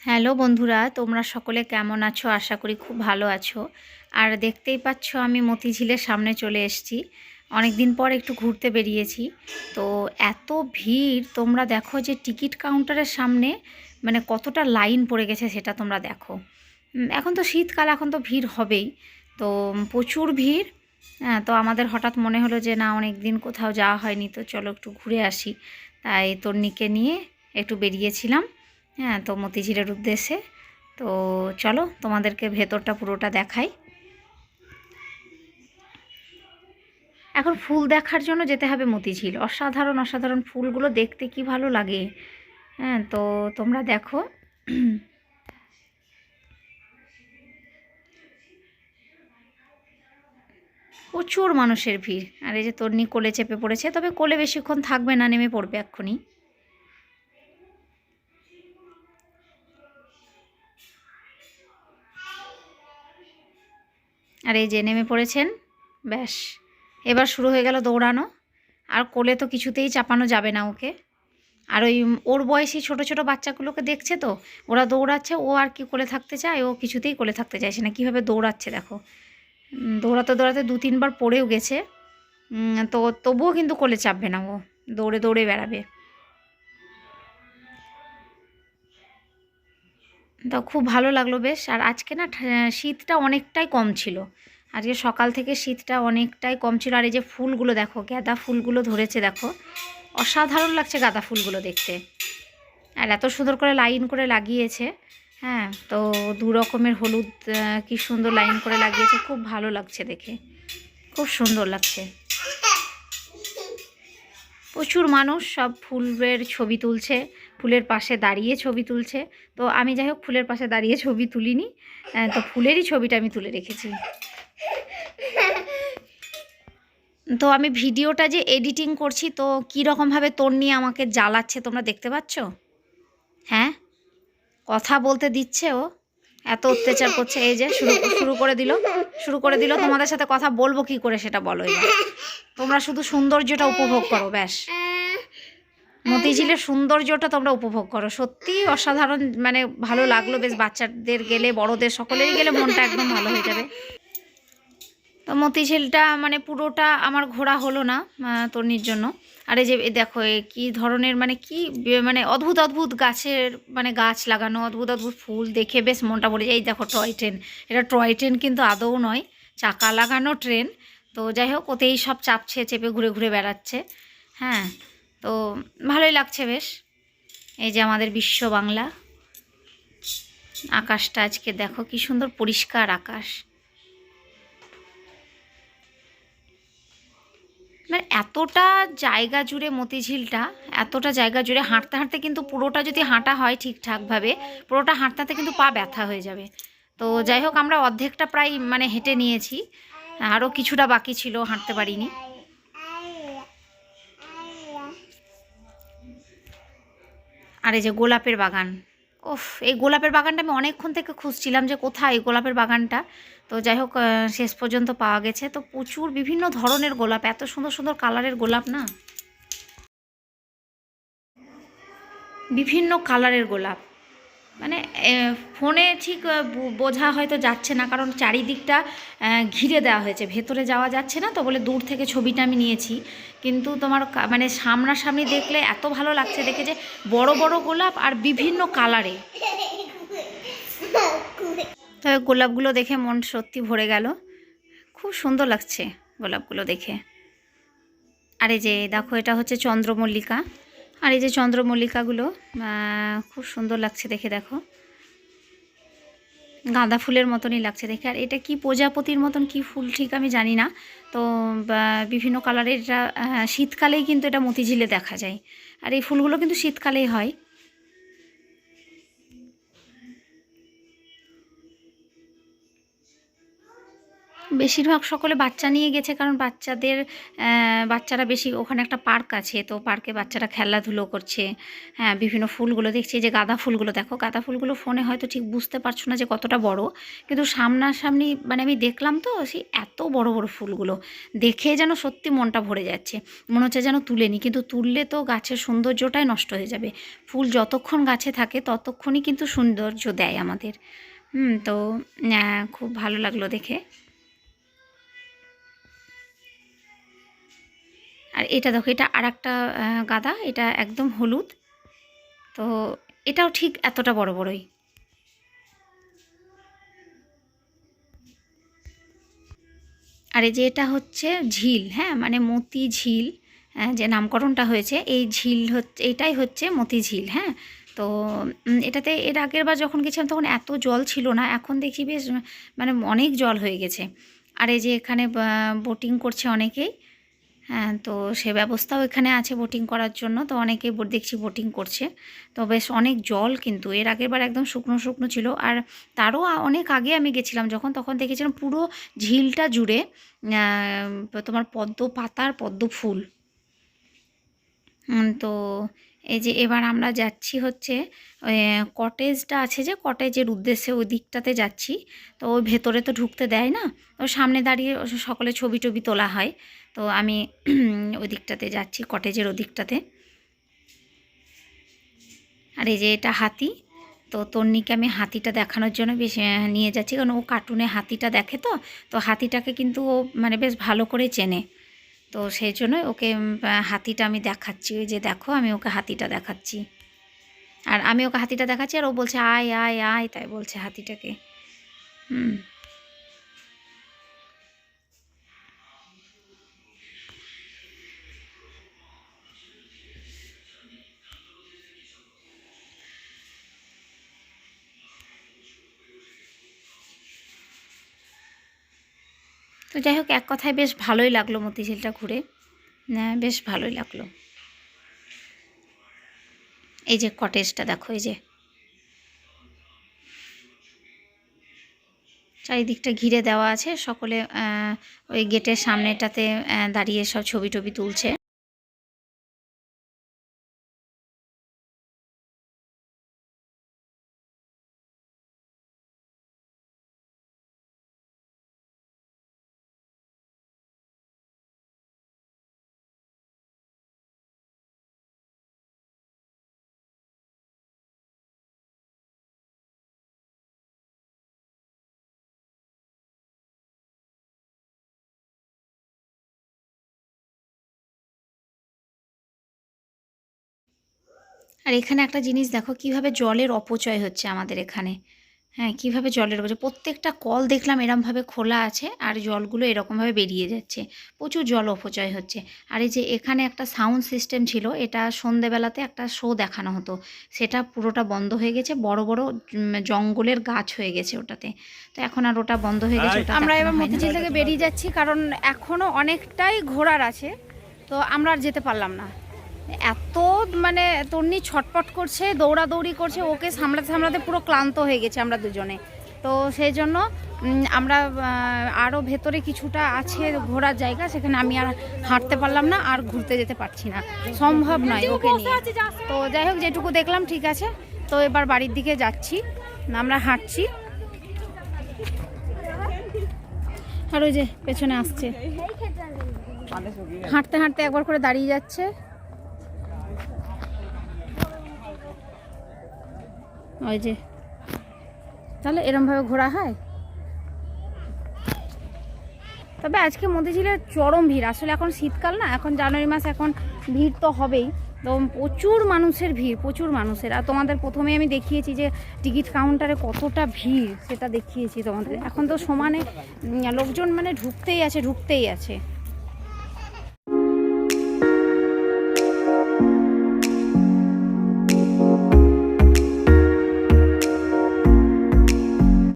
Hello বন্ধুরা, তোমরা সকলে কেমন আছো? আশা করি খুব ভালো আছো। আর দেখতেই পাচ্ছ আমি মতিঝিলের সামনে চলে এসেছি। অনেক দিন পর একটু ঘুরতে বেরিয়েছি। তো এত ভিড়, তোমরা দেখো যে টিকিট কাউন্টারের সামনে মানে কতটা লাইন পড়ে গেছে সেটা তোমরা দেখো। এখন তো শীতকাল, এখন তো ভিড় হবেই। তো প্রচুর ভিড়। হ্যাঁ, তো আমাদের হঠাৎ মনে হলো যে না, অনেক দিন কোথাও যাওয়া হয়নি, তো চলো একটু ঘুরে আসি। তাই তন্নিকে নিয়ে একটু বেরিয়েছিলাম। হ্যাঁ, তো মতিঝিলের উদ্দেশ্যে। তো চলো তোমাদেরকে ভেতরটা পুরোটা দেখাই। এখন ফুল দেখার জন্য যেতে হবে মতিঝিল। অসাধারণ অসাধারণ ফুলগুলো দেখতে কি ভালো লাগে। হ্যাঁ, তো তোমরা দেখো। প্রচুর মানুষের ভিড়। আর এই যে তন্নি কোলে চেপে পড়েছে, তবে কোলে বেশিক্ষণ থাকবে না, নেমে পড়বে এক্ষুনি। আর এই যে নেমে পড়েছেন। ব্যাস, এবার শুরু হয়ে গেল দৌড়ানো। আর কোলে তো কিছুতেই চাপানো যাবে না ওকে। আর ওই ওর বয়সী ছোট ছোট বাচ্চাগুলোকে দেখছে, তো ওরা দৌড়াচ্ছে, ও আর কি কোলে থাকতে চায়? ও কিছুতেই কোলে থাকতে চাইছে না। কীভাবে দৌড়াচ্ছে দেখো। দৌড়াতে দৌড়াতে 2-3 বার পড়েও গেছে। তো তবুও কিন্তু কোলে চাপবে না, ও দৌড়ে দৌড়ে বেড়াবে। তো খুব ভালো লাগলো বেশ। আর আজকে না শীতটা অনেকটাই কম ছিল। আজকে সকাল থেকে শীতটা অনেকটাই কম ছিল। আর এই যে ফুলগুলো দেখো, গাঁদা ফুলগুলো ধরেছে দেখো। অসাধারণ লাগছে গাঁদা ফুলগুলো দেখতে। আর এত সুন্দর করে লাইন করে লাগিয়েছে। হ্যাঁ, তো 2 রকমের হলুদ, কি সুন্দর লাইন করে লাগিয়েছে, খুব ভালো লাগছে দেখে, খুব সুন্দর লাগছে। প্রচুর মানুষ সব ফুলের ছবি তুলছে, ফুলের পাশে দাঁড়িয়ে ছবি তুলছে। তো আমি যাই হোক ফুলের পাশে দাঁড়িয়ে ছবি তুলিনি, তো ফুলেরই ছবিটা আমি তুলে রেখেছি। তো আমি ভিডিওটা যে এডিটিং করছি, তো কীরকমভাবে তন্নি আমাকে জ্বালাচ্ছে তোমরা দেখতে পাচ্ছ। হ্যাঁ, কথা বলতে দিচ্ছে ও, এত অত্যাচার করছে। এই যে শুরু করে দিল। তোমাদের সাথে কথা বলবো কি করে সেটা বলো এবার। তোমরা শুধু সৌন্দর্যটা উপভোগ করো ব্যাস। মতিঝিলের সৌন্দর্যটা তোমরা উপভোগ করো। সত্যিই অসাধারণ, মানে ভালো লাগলো বেশ। বাচ্চাদের গেলে, বড়দের সকলেরই গেলে মনটা একদম ভালো হয়ে যাবে। তো মতিঝিলটা মানে পুরোটা আমার ঘোরা হলো না তন্নির জন্য। আর এই যে দেখো কী ধরনের, মানে কি মানে অদ্ভুত অদ্ভুত গাছের, মানে গাছ লাগানো, অদ্ভুত অদ্ভুত ফুল দেখে বেশ মনটা ভরে যায়। এই দেখো টয় ট্রেন, এটা টয় ট্রেন কিন্তু আদৌ নয়, চাকা লাগানো ট্রেন। তো যাই হোক ওতেই সব চাপছে, চেপে ঘুরে ঘুরে বেড়াচ্ছে। হ্যাঁ, তো ভালোই লাগছে বেশ। এই যে আমাদের বিশ্ব বাংলা। আকাশটা আজকে দেখো কি সুন্দর পরিষ্কার আকাশ। মানে এতটা জায়গা জুড়ে মতিঝিলটা, এতটা জায়গা জুড়ে হাঁটতে হাঁটতে কিন্তু পুরোটা যদি হাঁটা হয় ঠিকঠাকভাবে, পুরোটা হাঁটতে হাঁটতে কিন্তু পা ব্যথা হয়ে যাবে। তো যাই হোক আমরা অর্ধেকটা প্রায় মানে হেঁটে নিয়েছি, আরও কিছুটা বাকি ছিল, হাঁটতে পারিনি। আর এই যে গোলাপের বাগান। ওফ, এই গোলাপের বাগানটা আমি অনেকক্ষণ থেকে খুঁজছিলাম যে কোথায় এই গোলাপের বাগানটা। তো যাই হোক শেষ পর্যন্ত পাওয়া গেছে। তো প্রচুর বিভিন্ন ধরনের গোলাপ, এত সুন্দর সুন্দর কালারের গোলাপ না, বিভিন্ন কালারের গোলাপ। মানে ফোনে ঠিক বোঝা হয়তো যাচ্ছে না, কারণ চারিদিকটা ঘিরে দেওয়া হয়েছে, ভেতরে যাওয়া যাচ্ছে না, তো বলে দূর থেকে ছবিটা আমি নিয়েছি। কিন্তু তোমার মানে সামনাসামনি দেখলে এত ভালো লাগছে দেখে, যে বড় বড় গোলাপ আর বিভিন্ন কালারে। তবে গোলাপগুলো দেখে মন সত্যি ভরে গেল, খুব সুন্দর লাগছে গোলাপগুলো দেখে। আর এই যে দেখো এটা হচ্ছে চন্দ্রমল্লিকা। আর এই যে চন্দ্রমল্লিকাগুলো খুব সুন্দর লাগছে দেখে, দেখো গাঁদা ফুলের মতনই লাগছে দেখে। আর এটা কি প্রজাপতির মতন কি ফুল ঠিক আমি জানি না। তো বিভিন্ন কালারের, এটা শীতকালেই কিন্তু এটা মতিঝিলে দেখা যায়। আর এই ফুলগুলো কিন্তু শীতকালেই হয়। বেশিরভাগ সকলে বাচ্চা নিয়ে গেছে, কারণ বাচ্চারা বেশি, ওখানে একটা পার্ক আছে, তো পার্কে বাচ্চারা খেলাধুলো করছে। হ্যাঁ, বিভিন্ন ফুলগুলো দেখছি, যে গাঁদা ফুলগুলো দেখো, গাঁদা ফুলগুলো ফোনে হয়তো ঠিক বুঝতে পারছো না যে কতটা বড়, কিন্তু সামনাসামনি মানে আমি দেখলাম তো, সেই এত বড় বড় ফুলগুলো দেখে যেন সত্যি মনটা ভরে যাচ্ছে, মনে হচ্ছে যেন তুলে নিই, কিন্তু তুললে তো গাছের সৌন্দর্যটাই নষ্ট হয়ে যাবে। ফুল যতক্ষণ গাছে থাকে ততক্ষণই কিন্তু সৌন্দর্য দেয় আমাদের। তো খুব ভালো লাগলো দেখে। আর এটা দেখো, এটা আরেকটা গাঁদা, এটা একদম হলুদ, তো এটাও ঠিক এতটা বড় বড়ই। আর এই যে এটা হচ্ছে ঝিল, হ্যাঁ, মানে মতি ঝিল, যে নামকরণটা হয়েছে, এই ঝিল হচ্ছে, এইটাই হচ্ছে মতি ঝিল। হ্যাঁ, তো এটাতে এর আগের বার যখন গেছিলাম তখন এত জল ছিল না, এখন দেখি বেশ মানে অনেক জল হয়ে গেছে। আর এই যে এখানে বোটিং করছে অনেকেই, হ্যাঁ, তো সে ব্যবস্থাও এখানে আছে বোটিং করার জন্য, তো অনেকে দেখছি বোটিং করছে। তো বেশ অনেক জল, কিন্তু এর আগের বার একদম শুকনো শুকনো ছিল। আর তারও অনেক আগে আমি গেছিলাম যখন, তখন দেখেছিলাম পুরো ঝিলটা জুড়ে তোমার পদ্ম পাতার পদ্ম ফুল। তো এই যে এবার আমরা যাচ্ছি হচ্ছে কটেজটা আছে, যে কটেজের উদ্দেশ্যে ওই দিকটাতে যাচ্ছি। তো ওই ভেতরে তো ঢুকতে দেয় না, তো সামনে দাঁড়িয়ে সকলে ছবি টবি তোলা হয়, তো আমি ওই দিকটাতে যাচ্ছি, কটেজের ওই দিকটাতে। আর এই যে এটা হাতি, তো তন্নিকে আমি হাতিটা দেখানোর জন্য বেশ নিয়ে যাচ্ছি, কারণ ও কার্টুনে হাতিটা দেখে, তো হাতিটাকে কিন্তু ও মানে বেশ ভালো করে চেনে, তো সেই জন্য ওকে হাতিটা আমি দেখাচ্ছি। ওই যে দেখো, আমি ওকে হাতিটা দেখাচ্ছি, আর আমি ওকে হাতিটা দেখাচ্ছি, আর ও বলছে আয় আয় আয়, তাই বলছে হাতিটাকে। তো যাই হোক, এক কথায় বেশ ভালোই লাগলো মতিঝিলটা ঘুরে, বেশ ভালোই লাগলো। এই যে কটেজটা দেখো, এই যে চারিদিকটা ঘিরে দেওয়া আছে, সকলে ওই গেটের সামনেটাতে দাঁড়িয়ে সব ছবি টবি তুলছে। আর এখানে একটা জিনিস দেখো, কিভাবে জলের অপচয় হচ্ছে আমাদের এখানে। হ্যাঁ, কিভাবে জলের অপচয়, প্রত্যেকটা কল দেখলাম এরমভাবে খোলা আছে, আর জলগুলো এরকমভাবে বেরিয়ে যাচ্ছে, প্রচুর জল অপচয় হচ্ছে। আর এই যে এখানে একটা সাউন্ড সিস্টেম ছিল, এটা সন্ধেবেলাতে একটা শো দেখানো হতো, সেটা পুরোটা বন্ধ হয়ে গেছে, বড় বড় জঙ্গলের গাছ হয়ে গেছে ওটাতে, তো এখন আর ওটা বন্ধ হয়ে গেছে। আমরা এবার মতিঝিল থেকে বেরিয়ে যাচ্ছি, কারণ এখনও অনেকটাই ঘোরার আছে, তো আমরা আর যেতে পারলাম না। এত মানে তন্নি ছটপট করছে, দৌড়াদৌড়ি করছে, ওকে সামলাতে সামলাতে পুরো ক্লান্ত হয়ে গেছে আমরা দুজনে। তো সেই জন্য আমরা আরও ভেতরে কিছুটা আছে ঘোরার জায়গা, সেখানে আমি আর হাঁটতে পারলাম না, আর ঘুরতে যেতে পারছি না, সম্ভব নয় ওকে নিয়ে। তো যাই হোক, যেটুকু দেখলাম ঠিক আছে, তো এবার বাড়ির দিকে যাচ্ছি, আমরা হাঁটছি। আর ওই যে পেছনে আসছে, হাঁটতে হাঁটতে একবার করে দাঁড়িয়ে যাচ্ছে। ওই যে, তাহলে এরমভাবে ঘোরা হয়। তবে আজকে মতিঝিলের চরম ভিড়, আসলে এখন শীতকাল না, এখন জানুয়ারি মাস, এখন ভিড় তো হবেই, তো প্রচুর মানুষের ভিড়, প্রচুর মানুষের। আর তোমাদের প্রথমে আমি দেখিয়েছি যে টিকিট কাউন্টারে কতটা ভিড়, সেটা দেখিয়েছি তোমাদের। এখন তো সমানে লোকজন মানে ঢুকতেই আছে, ঢুকতেই আছে।